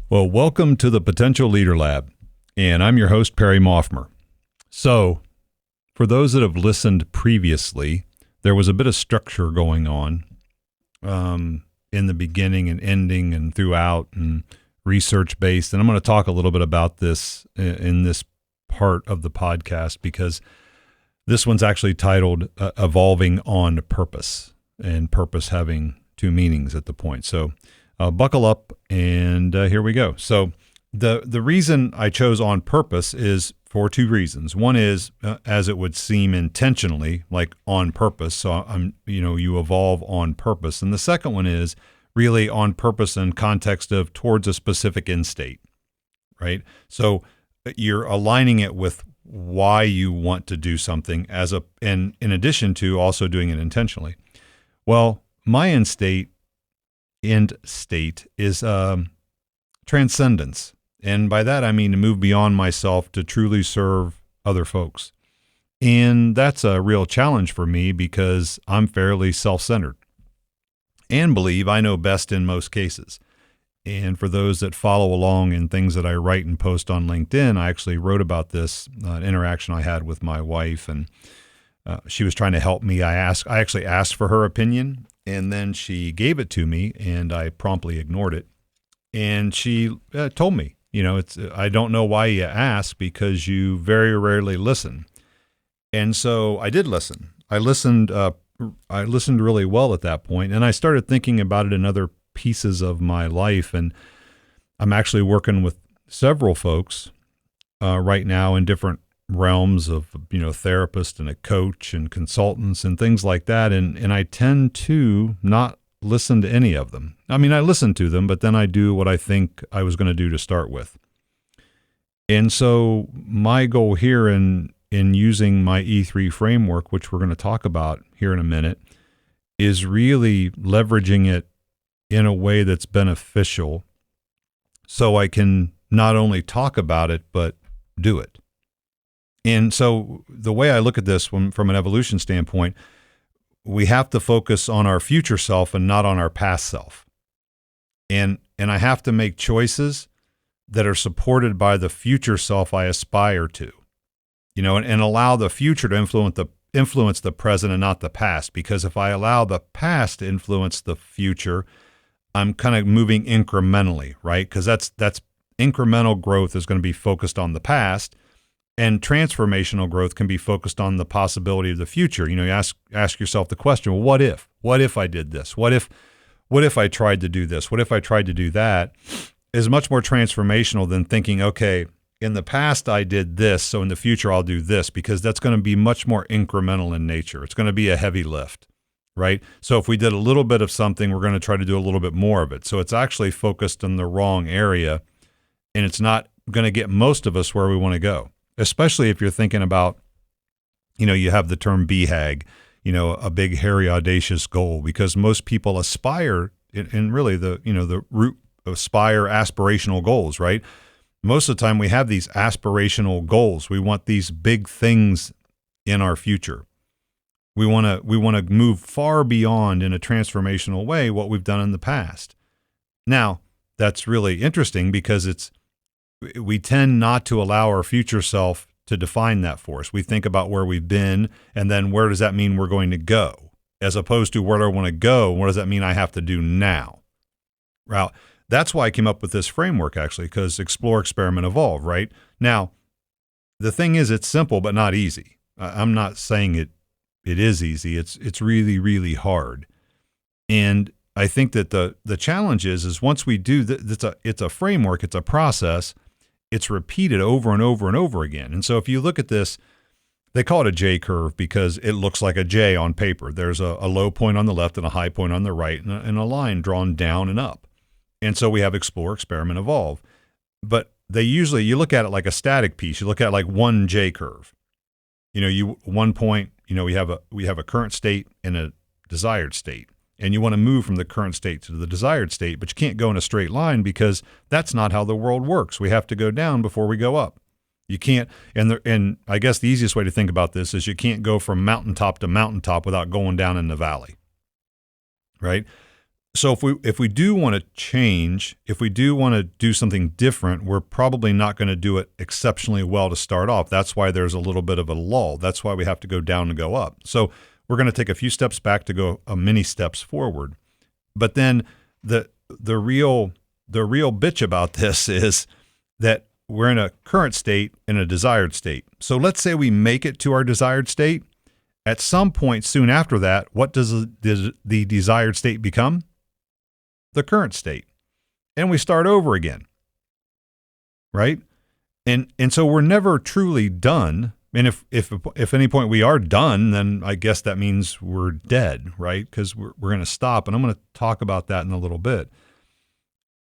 Well, welcome to the Potential Leader Lab, and I'm your host, Perry Maughmer. So, for those that have listened previously, there was a bit of structure going on in the beginning and ending and throughout and research-based, and I'm going to talk a little bit about this in this part of the podcast because this one's actually titled Evolving on Purpose, and purpose having two meanings at the point. So, buckle up, and here we go. So the reason I chose on purpose is for two reasons. One is, as it would seem intentionally, like on purpose. So you evolve on purpose. And the second one is really on purpose in context of towards a specific end state, right? So you're aligning it with why you want to do something and in addition to also doing it intentionally. Well, my end state is transcendence. And by that, I mean to move beyond myself to truly serve other folks. And that's a real challenge for me because I'm fairly self-centered and believe I know best in most cases. And for those that follow along in things that I write and post on LinkedIn, I actually wrote about this interaction I had with my wife, and she was trying to help me. I actually asked for her opinion, and then she gave it to me, and I promptly ignored it. And she told me, I don't know why you ask because you very rarely listen. And so I did listen. I listened really well at that point, and I started thinking about it in other pieces of my life. And I'm actually working with several folks right now in different realms of, therapist and a coach and consultants and things like that. And I tend to not listen to any of them. I mean, I listen to them, but then I do what I think I was going to do to start with. And so my goal here in using my E3 framework, which we're going to talk about here in a minute, is really leveraging it in a way that's beneficial so I can not only talk about it, but do it. And so the way I look at this from an evolution standpoint, we have to focus on our future self and not on our past self. And I have to make choices that are supported by the future self I aspire to, and allow the future to influence the present and not the past. Because if I allow the past to influence the future, I'm kind of moving incrementally, right? Because that's incremental growth is going to be focused on the past. And transformational growth can be focused on the possibility of the future. You ask yourself the question, well, what if? What if I did this? What if I tried to do this? What if I tried to do that? Is much more transformational than thinking, okay, in the past I did this, so in the future I'll do this, because that's going to be much more incremental in nature. It's going to be a heavy lift, right? So if we did a little bit of something, we're going to try to do a little bit more of it. So it's actually focused in the wrong area, and it's not going to get most of us where we want to go. Especially if you're thinking about, you have the term BHAG, a big, hairy, audacious goal, because most people aspire, and really the root aspirational goals, right? Most of the time we have these aspirational goals. We want these big things in our future. We want to move far beyond in a transformational way what we've done in the past. Now, that's really interesting because we tend not to allow our future self to define that for us. We think about where we've been, and then where does that mean we're going to go, as opposed to where do I want to go? What does that mean I have to do now? Well, that's why I came up with this framework, actually, because explore, experiment, evolve, right? Now, the thing is, it's simple but not easy. I'm not saying it is easy. It's really, really hard. And I think that the challenge is once we do, it's a framework, it's a process, it's repeated over and over and over again. And so if you look at this, they call it a J curve because it looks like a J on paper. There's a low point on the left and a high point on the right and a line drawn down and up. And so we have explore, experiment, evolve. But you look at it like a static piece. You look at it like one J curve. One point, we have a current state and a desired state. And you want to move from the current state to the desired state, but you can't go in a straight line because that's not how the world works. We have to go down before we go up. You can't, and I guess the easiest way to think about this is you can't go from mountaintop to mountaintop without going down in the valley, right? So if we do want to change, if we do want to do something different, we're probably not going to do it exceptionally well to start off. That's why there's a little bit of a lull. That's why we have to go down and go up. So we're going to take a few steps back to go many steps forward. But then the real bitch about this is that we're in a current state and a desired state. So let's say we make it to our desired state. At some point soon after that, what does the desired state become? The current state. And we start over again. Right? And so we're never truly done. And if at any point we are done, then I guess that means we're dead, right? Because we're going to stop. And I'm going to talk about that in a little bit.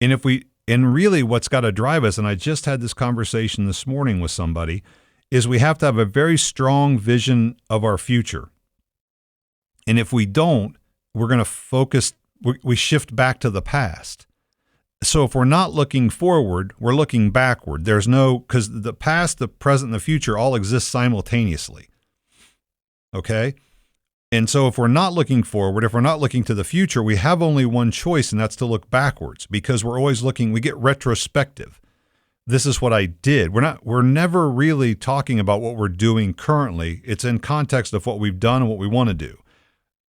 And really what's got to drive us, and I just had this conversation this morning with somebody, is we have to have a very strong vision of our future. And if we don't, we're going to focus, we shift back to the past. So if we're not looking forward, we're looking backward. Because the past, the present, and the future all exist simultaneously. Okay? And so if we're not looking forward, if we're not looking to the future, we have only one choice, and that's to look backwards, because we're always we get retrospective. This is what I did. We're never really talking about what we're doing currently. It's in context of what we've done and what we want to do.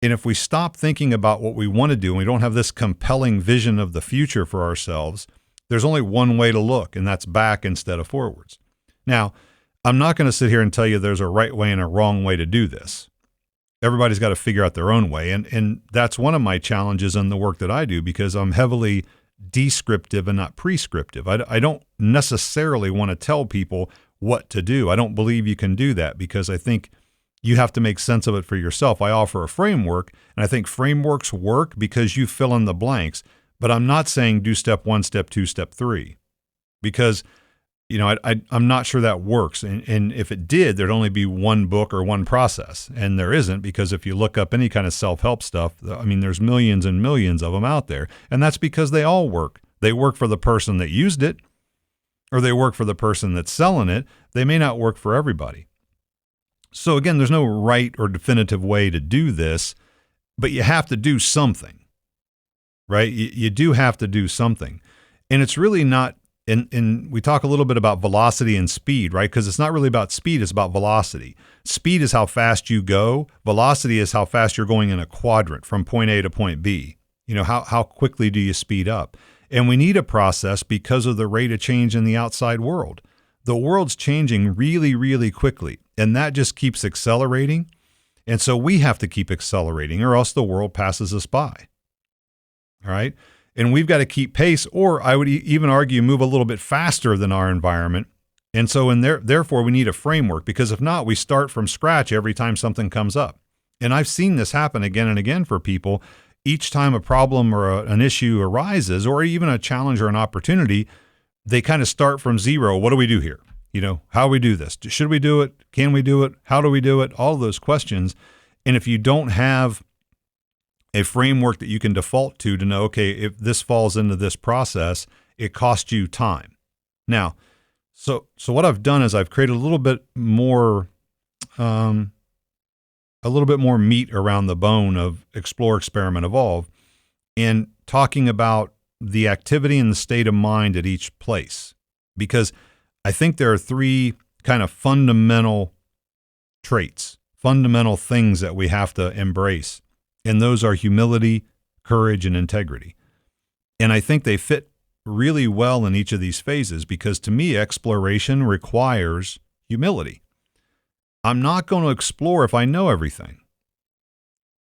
And if we stop thinking about what we want to do and we don't have this compelling vision of the future for ourselves, there's only one way to look, and that's back instead of forwards. Now, I'm not going to sit here and tell you there's a right way and a wrong way to do this. Everybody's got to figure out their own way. And that's one of my challenges in the work that I do, because I'm heavily descriptive and not prescriptive. I don't necessarily want to tell people what to do. I don't believe you can do that, because I think you have to make sense of it for yourself. I offer a framework, and I think frameworks work because you fill in the blanks, but I'm not saying do step 1, step 2, step 3, because I'm not sure that works. And if it did, there'd only be one book or one process. And there isn't, because if you look up any kind of self-help stuff, there's millions and millions of them out there. And that's because they all work. They work for the person that used it, or they work for the person that's selling it. They may not work for everybody. So again, there's no right or definitive way to do this, but you have to do something, right? You do have to do something. And it's really not, and we talk a little bit about velocity and speed, right? Because it's not really about speed, it's about velocity. Speed is how fast you go. Velocity is how fast you're going in a quadrant from point A to point B. How quickly do you speed up? And we need a process because of the rate of change in the outside world. The world's changing really, really quickly, and that just keeps accelerating. And so we have to keep accelerating, or else the world passes us by. All right? And we've got to keep pace, or I would even argue move a little bit faster than our environment. And so therefore, we need a framework, because if not, we start from scratch every time something comes up. And I've seen this happen again and again for people. Each time a problem or an issue arises, or even a challenge or an opportunity, they kind of start from zero. What do we do here? How do we do this? Should we do it? Can we do it? How do we do it? All of those questions. And if you don't have a framework that you can default to know, okay, if this falls into this process, it costs you time. Now, so what I've done is I've created a little bit more meat around the bone of Explore, Experiment, Evolve, and talking about the activity and the state of mind at each place. Because I think there are 3 kind of fundamental traits, fundamental things that we have to embrace. And those are humility, courage, and integrity. And I think they fit really well in each of these phases, because to me, exploration requires humility. I'm not going to explore if I know everything.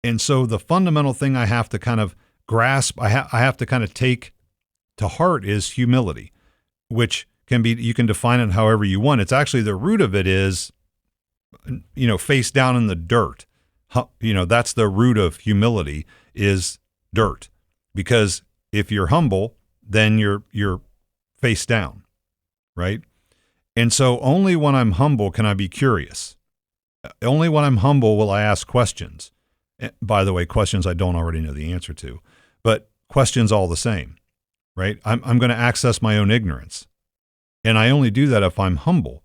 And so the fundamental thing I have to kind of grasp, I have to kind of take to heart is humility, which can be, you can define it however you want. It's actually, the root of it is, face down in the dirt. That's the root of humility, is dirt. Because if you're humble, then you're face down, right? And so only when I'm humble can I be curious. Only when I'm humble will I ask questions. By the way, questions I don't already know the answer to, but questions all the same, right? I'm going to access my own ignorance. And I only do that if I'm humble.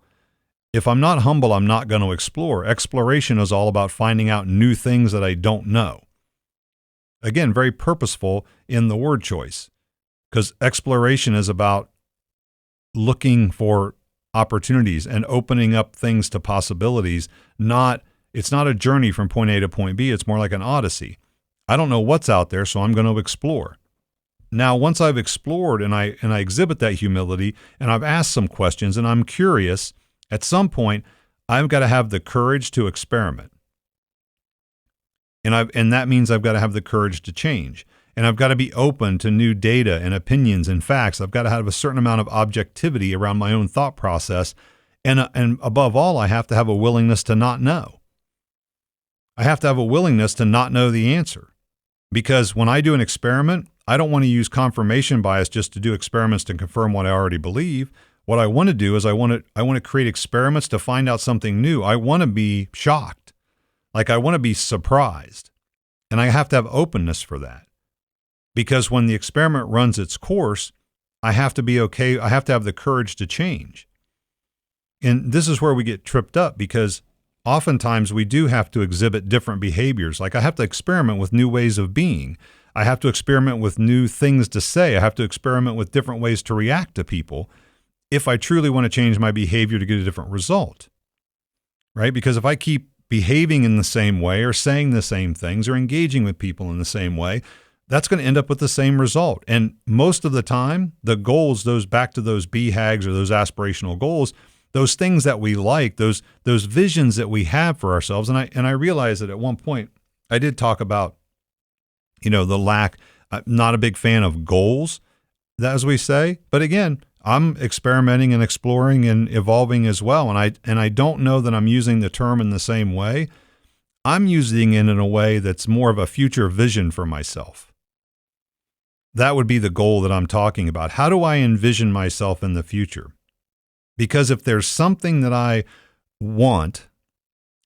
If I'm not humble, I'm not going to explore. Exploration is all about finding out new things that I don't know. Again, very purposeful in the word choice, because exploration is about looking for opportunities and opening up things to possibilities. It's not a journey from point A to point B. It's more like an odyssey. I don't know what's out there, so I'm going to explore. Now, once I've explored and I exhibit that humility and I've asked some questions and I'm curious, at some point, I've got to have the courage to experiment. And that means I've got to have the courage to change. And I've got to be open to new data and opinions and facts. I've got to have a certain amount of objectivity around my own thought process. And above all, I have to have a willingness to not know. I have to have a willingness to not know the answer. Because when I do an experiment, I don't want to use confirmation bias just to do experiments to confirm what I already believe. What I want to do is I want to create experiments to find out something new. I want to be shocked. Like I want to be surprised. And I have to have openness for that. Because when the experiment runs its course, I have to be okay. I have to have the courage to change. And this is where we get tripped up, because oftentimes we do have to exhibit different behaviors. Like I have to experiment with new ways of being. I have to experiment with new things to say. I have to experiment with different ways to react to people if I truly want to change my behavior to get a different result, right? Because if I keep behaving in the same way or saying the same things or engaging with people in the same way, that's going to end up with the same result. And most of the time, the goals, those back to those BHAGs or those aspirational goals, those things that we like, those visions that we have for ourselves. And I realized that at one point I did talk about, the lack. I'm not a big fan of goals, as we say. But again, I'm experimenting and exploring and evolving as well. And I don't know that I'm using the term in the same way. I'm using it in a way that's more of a future vision for myself. That would be the goal that I'm talking about. How do I envision myself in the future? Because if there's something that I want,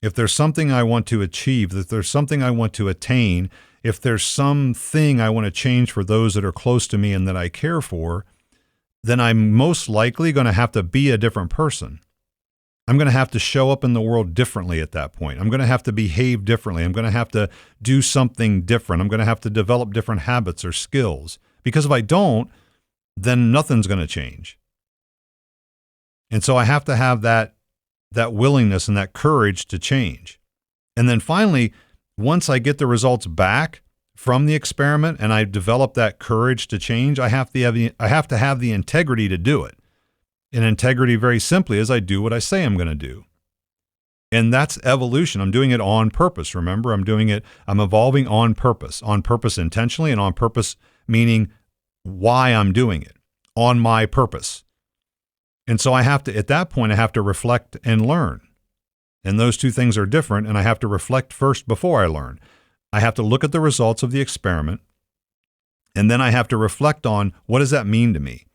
if there's something I want to achieve, if there's something I want to attain, if there's something I want to change for those that are close to me and that I care for, then I'm most likely going to have to be a different person. I'm going to have to show up in the world differently at that point. I'm going to have to behave differently. I'm going to have to do something different. I'm going to have to develop different habits or skills. Because if I don't, then nothing's going to change. And so I have to have that willingness and that courage to change. And then finally, once I get the results back from the experiment and I develop that courage to change, I have to have the integrity to do it. And integrity, very simply, is I do what I say I'm going to do. And that's evolution. I'm doing it on purpose. Remember, I'm evolving on purpose intentionally, and on purpose meaning why I'm doing it, on my purpose. And so at that point, I have to reflect and learn. And those two things are different, and I have to reflect first before I learn. I have to look at the results of the experiment, and then I have to reflect on, what does that mean to me?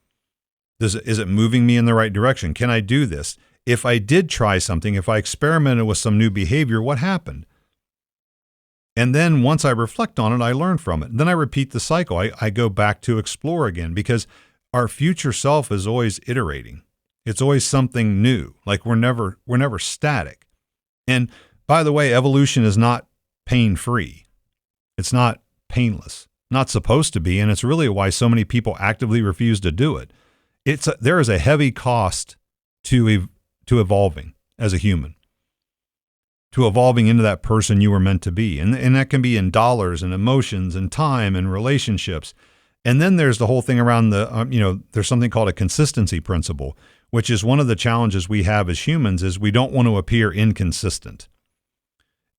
Is it moving me in the right direction? Can I do this? If I did try something, if I experimented with some new behavior, what happened? And then once I reflect on it, I learn from it. Then I repeat the cycle. I go back to explore again, because our future self is always iterating. It's always something new. Like we're never static. And by the way, evolution is not pain-free. It's not painless. Not supposed to be, and it's really why so many people actively refuse to do it. There is a heavy cost to evolving as a human, to evolving into that person you were meant to be. And that can be in dollars and emotions and time and relationships. And then there's the whole thing around there's something called a consistency principle, which is one of the challenges we have as humans, is we don't want to appear inconsistent.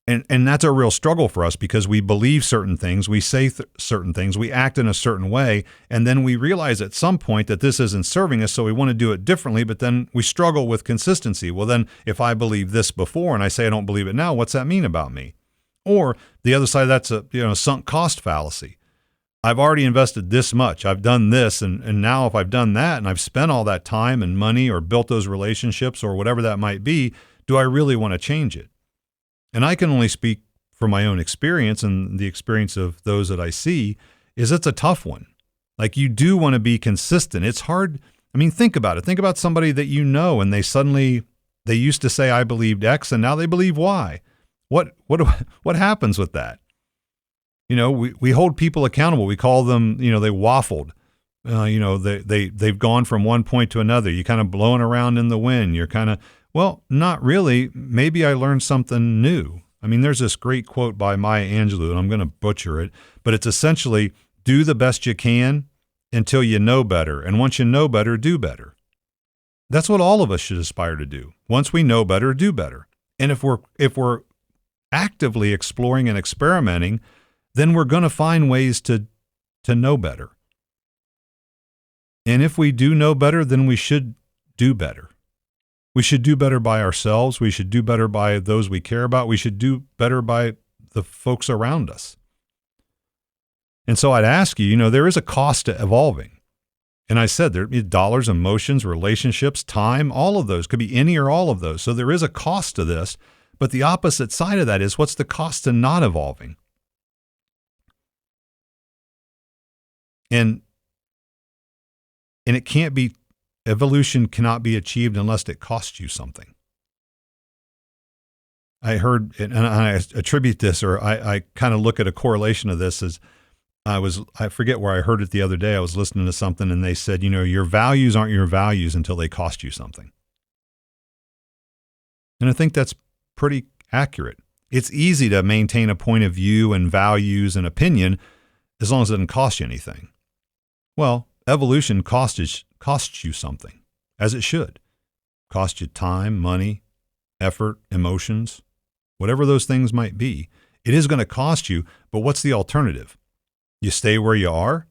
And that's a real struggle for us, because we believe certain things, we say certain things, we act in a certain way, and then we realize at some point that this isn't serving us, so we want to do it differently, but then we struggle with consistency. Well, then if I believe this before and I say I don't believe it now, what's that mean about me? Or the other side, that's a sunk cost fallacy. I've already invested this much, I've done this, and now if I've done that and I've spent all that time and money or built those relationships or whatever that might be, do I really want to change it? And I can only speak from my own experience and the experience of those that I see, is it's a tough one. Like, you do want to be consistent. It's hard. I mean, think about it. Think about somebody that you know, and they used to say, I believed X, and now they believe Y. What happens with that? We hold people accountable. We call them, they waffled. They've gone from one point to another. You kind of blowing around in the wind. You're kind of, well, not really. Maybe I learned something new. I mean, there's this great quote by Maya Angelou, and I'm going to butcher it, but it's essentially do the best you can until you know better. And once you know better, do better. That's what all of us should aspire to do. Once we know better, do better. And if we're actively exploring and experimenting, then we're going to find ways to know better. And if we do know better, then we should do better. We should do better by ourselves. We should do better by those we care about. We should do better by the folks around us. And so I'd ask you, there is a cost to evolving. And I said there dollars, emotions, relationships, time, all of those could be any or all of those. So there is a cost to this, but the opposite side of that is what's the cost to not evolving? And evolution cannot be achieved unless it costs you something. I heard, and I attribute this, or I kind of look at a correlation of this as I forget where I heard it the other day. I was listening to something and they said, your values aren't your values until they cost you something. And I think that's pretty accurate. It's easy to maintain a point of view and values and opinion as long as it doesn't cost you anything. Well, evolution costs you something, as it should. Cost you time, money, effort, emotions, whatever those things might be. It is going to cost you, but what's the alternative? You stay where you are?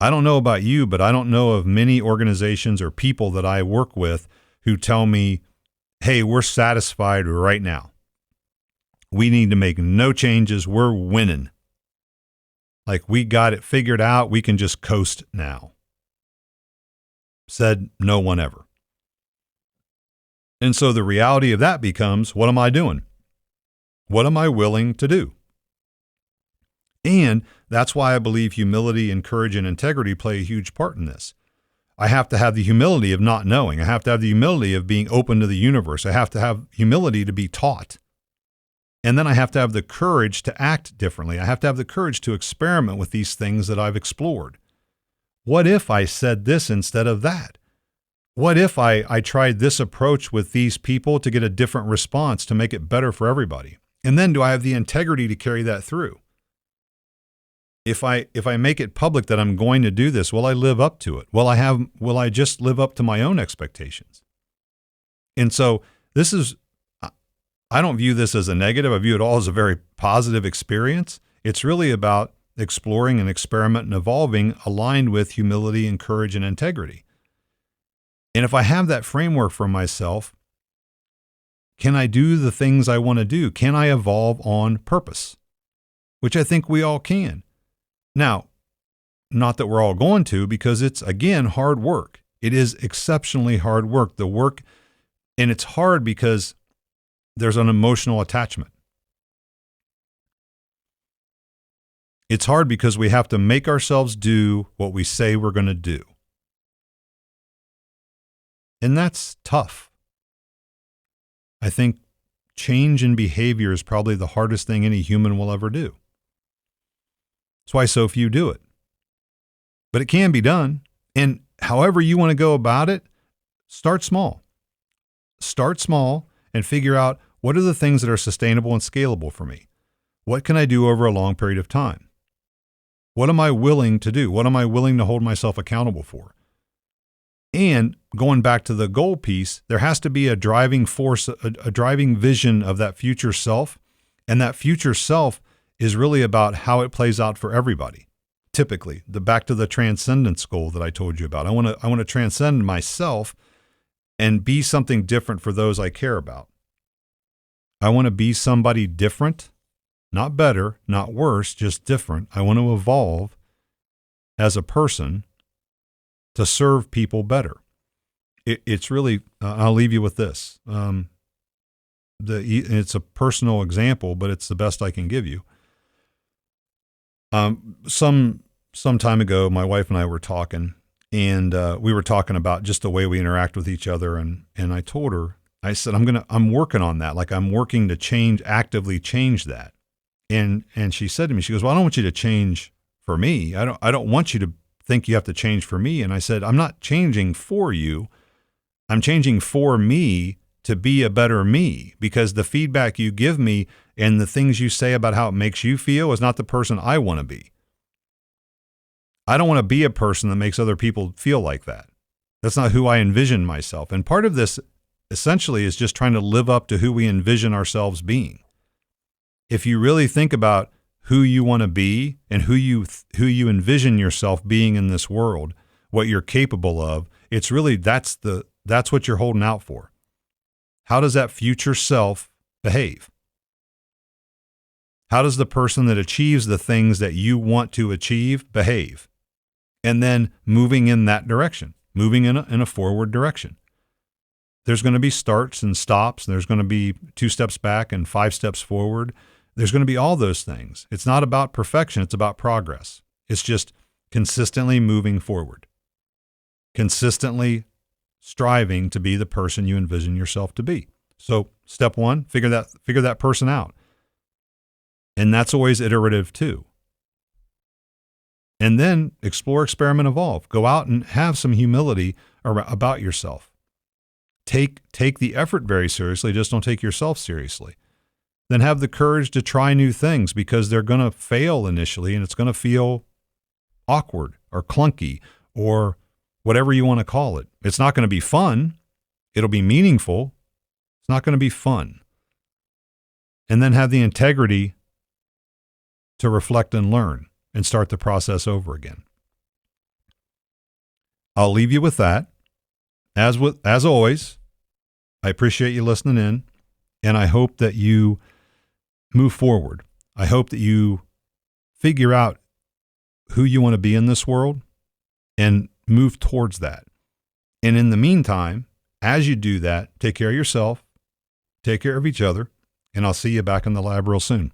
I don't know about you, but I don't know of many organizations or people that I work with who tell me, hey, we're satisfied right now. We need to make no changes. We're winning. Like we got it figured out. We can just coast now. Said no one ever. And so the reality of that becomes, what am I doing? What am I willing to do? And that's why I believe humility and courage and integrity play a huge part in this. I have to have the humility of not knowing. I have to have the humility of being open to the universe. I have to have humility to be taught. And then I have to have the courage to act differently. I have to have the courage to experiment with these things that I've explored. What if I said this instead of that? What if I tried this approach with these people to get a different response to make it better for everybody? And then do I have the integrity to carry that through? If I make it public that I'm going to do this, will I live up to it? Will I just live up to my own expectations? And so I don't view this as a negative. I view it all as a very positive experience. It's really about exploring and experiment and evolving aligned with humility and courage and integrity. And if I have that framework for myself, can I do the things I want to do? Can I evolve on purpose? Which I think we all can. Now, not that we're all going to, because it's, again, hard work. It is exceptionally hard work. And it's hard because there's an emotional attachment. It's hard because we have to make ourselves do what we say we're going to do. And that's tough. I think change in behavior is probably the hardest thing any human will ever do. That's why so few do it. But it can be done. And however you want to go about it, start small. Start small and figure out what are the things that are sustainable and scalable for me. What can I do over a long period of time? What am I willing to do? What am I willing to hold myself accountable for? And going back to the goal piece, there has to be a driving force, a driving vision of that future self. And that future self is really about how it plays out for everybody. Typically, back to the transcendence goal that I told you about. I want to transcend myself and be something different for those I care about. I want to be somebody different, not better, not worse, just different. I want to evolve as a person to serve people better. It's really, I'll leave you with this. It's a personal example, but it's the best I can give you. Some time ago, my wife and I were talking, and we were talking about just the way we interact with each other. And I told her, I said, I'm working on that. Like I'm working to actively change that. And she said to me, she goes, well, I don't want you to change for me. I don't want you to think you have to change for me. And I said, I'm not changing for you. I'm changing for me to be a better me, because the feedback you give me and the things you say about how it makes you feel is not the person I want to be. I don't want to be a person that makes other people feel like that. That's not who I envision myself. And part of this essentially is just trying to live up to who we envision ourselves being. If you really think about who you want to be and who you envision yourself being in this world, what you're capable of, it's really that's what you're holding out for. How does that future self behave? How does the person that achieves the things that you want to achieve behave? And then moving in that direction, moving in a forward direction. There's going to be starts and stops. There's going to be 2 steps back and 5 steps forward. There's going to be all those things. It's not about perfection. It's about progress. It's just consistently moving forward, consistently striving to be the person you envision yourself to be. So step 1, figure that person out. And that's always iterative too. And then explore, experiment, evolve. Go out and have some humility about yourself. Take the effort very seriously. Just don't take yourself seriously. Then have the courage to try new things, because they're going to fail initially and it's going to feel awkward or clunky or whatever you want to call it. It's not going to be fun. It'll be meaningful. It's not going to be fun. And then have the integrity to reflect and learn and start the process over again. I'll leave you with that. As always, I appreciate you listening in, and I hope that you move forward. I hope that you figure out who you want to be in this world and move towards that. And in the meantime, as you do that, take care of yourself, take care of each other, and I'll see you back in the lab real soon.